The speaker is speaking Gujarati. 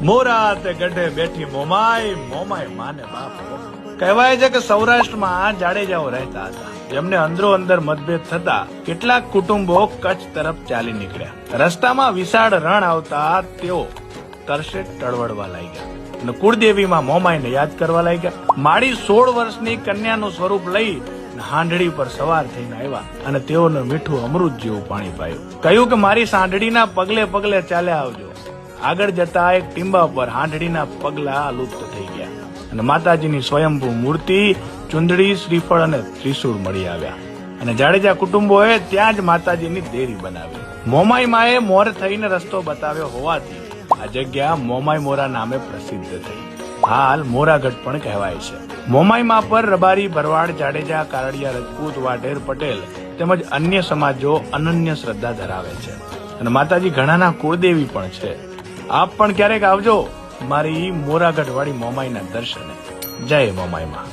મોરા તે ગઢે બેઠી મોમાઈ, મોમાઈ માને બાપ. કહેવાય છે કે સૌરાષ્ટ્રમાં જાડેજાઓ રહેતા હતા, જેમને અંદરો અંદર મતભેદ થતા કેટલાક કુટુંબો કચ્છ તરફ ચાલી નીકળ્યા. રસ્તામાં વિશાળ રણ આવતા તેઓ તરસે ટળવળવા લાગ્યા અને કુળદેવીમાં મોમાઈને યાદ કરવા લાગ્યા. માળી 16 વર્ષની કન્યાનું સ્વરૂપ લઈ હાંડડી પર સવાર થઈને આવ્યા અને તેઓને મીઠું અમૃત જેવું પાણી પાયું. કહ્યું કે મારી સાંઢડીના પગલે પગલે ચાલ્યા આવજો. આગળ જતા એક ટીંબા પર હાંડડીના પગલા લુપ્ત થઈ ગયા અને માતાજીની સ્વયંભૂ મૂર્તિ, ચુંદડી, શ્રીફળ અને ત્રિશૂળ મળી આવ્યા અને જાડેજા કુટુંબોએ ત્યાં જ માતાજીની દેરી બનાવી. મોમાઈ માએ મોર થઈને રસ્તો બતાવ્યો હોવાથી આ જગ્યા મોમાઈ મોરા નામે પ્રસિદ્ધ થઈ. હાલ મોરાગઢ પણ કહેવાય છે. મોમાઈ મા પર રબારી, ભરવાડ, જાડેજા, કારડિયા, રજપૂત, વાઢેર, પટેલ તેમજ અન્ય સમાજો અનન્ય શ્રદ્ધા ધરાવે છે અને માતાજી ઘણાના કુળદેવી પણ છે. આપ પણ ક્યારેક આવજો મારી મોરાગઢ વાળી મોમાઈના દર્શને. જય મોમાઈ માં.